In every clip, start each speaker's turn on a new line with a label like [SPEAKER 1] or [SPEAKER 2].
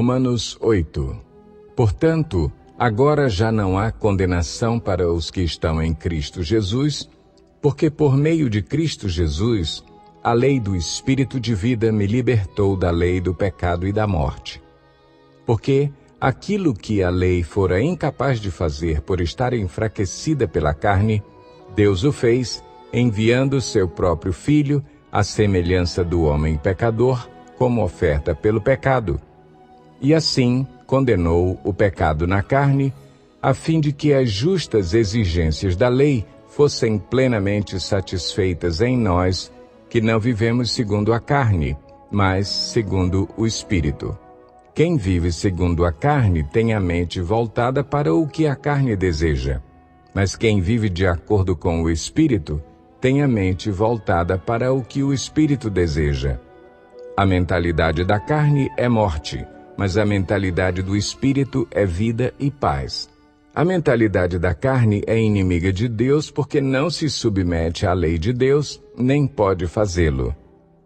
[SPEAKER 1] Romanos 8. Portanto, agora já não há condenação para os que estão em Cristo Jesus, porque por meio de Cristo Jesus, a lei do Espírito de vida me libertou da lei do pecado e da morte. Porque aquilo que a lei fora incapaz de fazer por estar enfraquecida pela carne, Deus o fez, enviando seu próprio Filho, à semelhança do homem pecador, como oferta pelo pecado. E assim condenou o pecado na carne, a fim de que as justas exigências da lei fossem plenamente satisfeitas em nós, que não vivemos segundo a carne, mas segundo o Espírito. Quem vive segundo a carne tem a mente voltada para o que a carne deseja, mas quem vive de acordo com o Espírito tem a mente voltada para o que o Espírito deseja. A mentalidade da carne é morte, mas a mentalidade do Espírito é vida e paz. A mentalidade da carne é inimiga de Deus porque não se submete à lei de Deus, nem pode fazê-lo.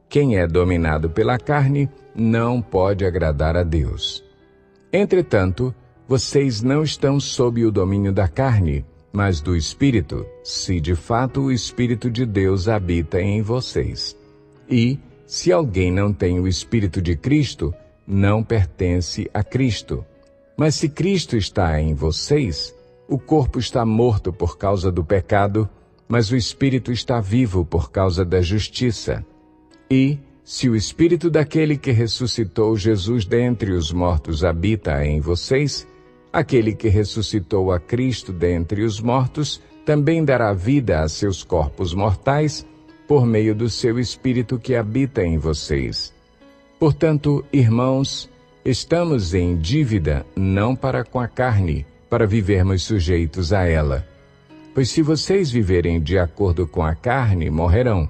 [SPEAKER 1] Quem é dominado pela carne não pode agradar a Deus. Entretanto, vocês não estão sob o domínio da carne, mas do Espírito, se de fato o Espírito de Deus habita em vocês. E, se alguém não tem o Espírito de Cristo, não pertence a Cristo. Mas se Cristo está em vocês, o corpo está morto por causa do pecado, mas o Espírito está vivo por causa da justiça. E, se o Espírito daquele que ressuscitou Jesus dentre os mortos habita em vocês, aquele que ressuscitou a Cristo dentre os mortos também dará vida a seus corpos mortais por meio do seu Espírito que habita em vocês. Portanto, irmãos, estamos em dívida não para com a carne, para vivermos sujeitos a ela. Pois se vocês viverem de acordo com a carne, morrerão.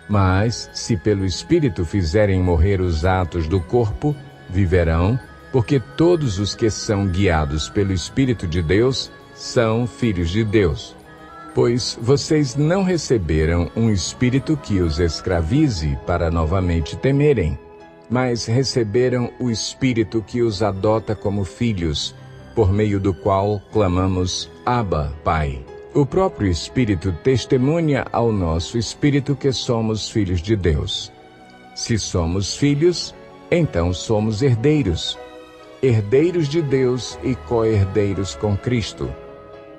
[SPEAKER 1] Mas, se pelo Espírito fizerem morrer os atos do corpo, viverão, porque todos os que são guiados pelo Espírito de Deus são filhos de Deus. Pois vocês não receberam um espírito que os escravize para novamente temerem, mas receberam o Espírito que os adota como filhos, por meio do qual clamamos, Abba, Pai. O próprio Espírito testemunha ao nosso espírito que somos filhos de Deus. Se somos filhos, então somos herdeiros, herdeiros de Deus e co-herdeiros com Cristo.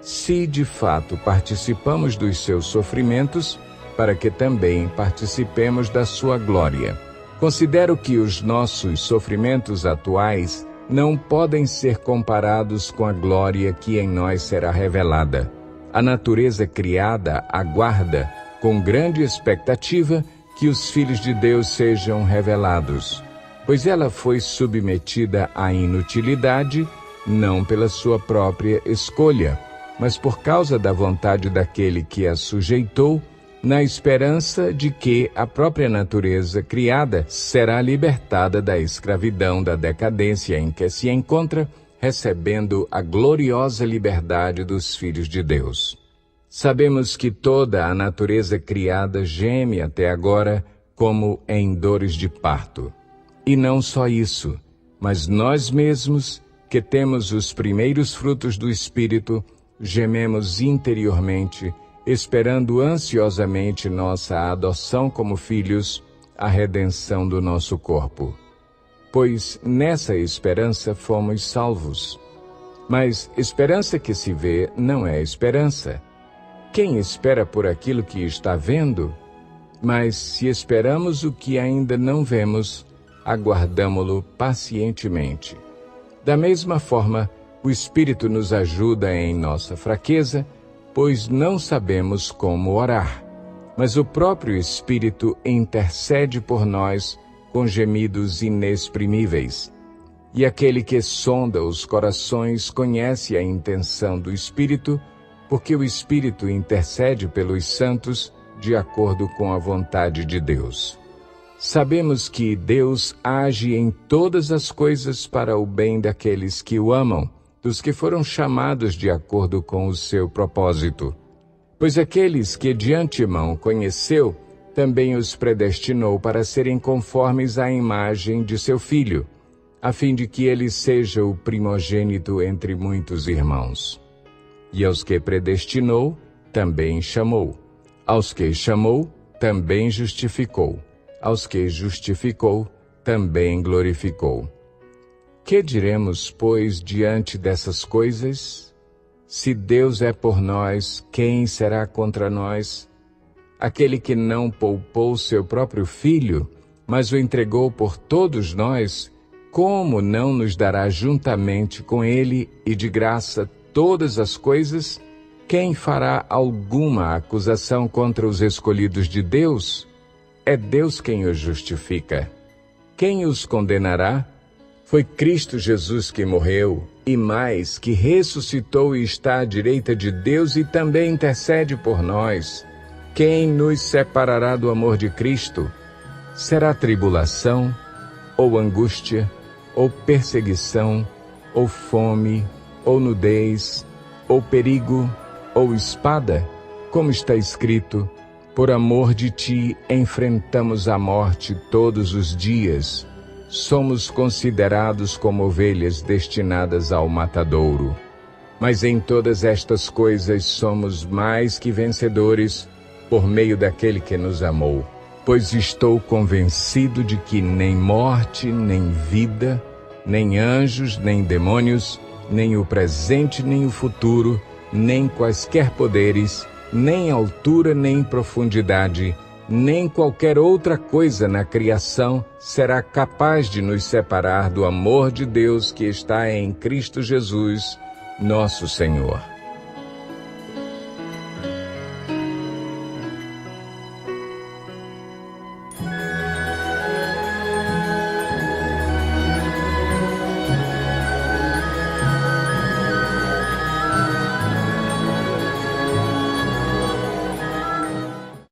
[SPEAKER 1] Se de fato participamos dos seus sofrimentos, para que também participemos da sua glória. Considero que os nossos sofrimentos atuais não podem ser comparados com a glória que em nós será revelada. A natureza criada aguarda, com grande expectativa, que os filhos de Deus sejam revelados, pois ela foi submetida à inutilidade, não pela sua própria escolha, mas por causa da vontade daquele que a sujeitou, na esperança de que a própria natureza criada será libertada da escravidão da decadência em que se encontra, recebendo a gloriosa liberdade dos filhos de Deus. Sabemos que toda a natureza criada geme até agora como em dores de parto. E não só isso, mas nós mesmos, que temos os primeiros frutos do Espírito, gememos interiormente, esperando ansiosamente nossa adoção como filhos, a redenção do nosso corpo. Pois nessa esperança fomos salvos. Mas esperança que se vê não é esperança. Quem espera por aquilo que está vendo? Mas se esperamos o que ainda não vemos, aguardamo-lo pacientemente. Da mesma forma, o Espírito nos ajuda em nossa fraqueza, pois não sabemos como orar. Mas o próprio Espírito intercede por nós com gemidos inexprimíveis. E aquele que sonda os corações conhece a intenção do Espírito, porque o Espírito intercede pelos santos de acordo com a vontade de Deus. Sabemos que Deus age em todas as coisas para o bem daqueles que o amam, dos que foram chamados de acordo com o seu propósito. Pois aqueles que de antemão conheceu, também os predestinou para serem conformes à imagem de seu Filho, a fim de que ele seja o primogênito entre muitos irmãos. E aos que predestinou, também chamou. Aos que chamou, também justificou. Aos que justificou, também glorificou. Que diremos, pois, diante dessas coisas? Se Deus é por nós, quem será contra nós? Aquele que não poupou seu próprio Filho, mas o entregou por todos nós, como não nos dará juntamente com ele e de graça todas as coisas? Quem fará alguma acusação contra os escolhidos de Deus? É Deus quem os justifica. Quem os condenará? Foi Cristo Jesus que morreu, e mais, que ressuscitou e está à direita de Deus e também intercede por nós. Quem nos separará do amor de Cristo? Será tribulação, ou angústia, ou perseguição, ou fome, ou nudez, ou perigo, ou espada? Como está escrito, por amor de ti enfrentamos a morte todos os dias. Somos considerados como ovelhas destinadas ao matadouro. Mas em todas estas coisas somos mais que vencedores por meio daquele que nos amou. Pois estou convencido de que nem morte, nem vida, nem anjos, nem demônios, nem o presente, nem o futuro, nem quaisquer poderes, nem altura, nem profundidade, nem qualquer outra coisa na criação será capaz de nos separar do amor de Deus que está em Cristo Jesus, nosso Senhor.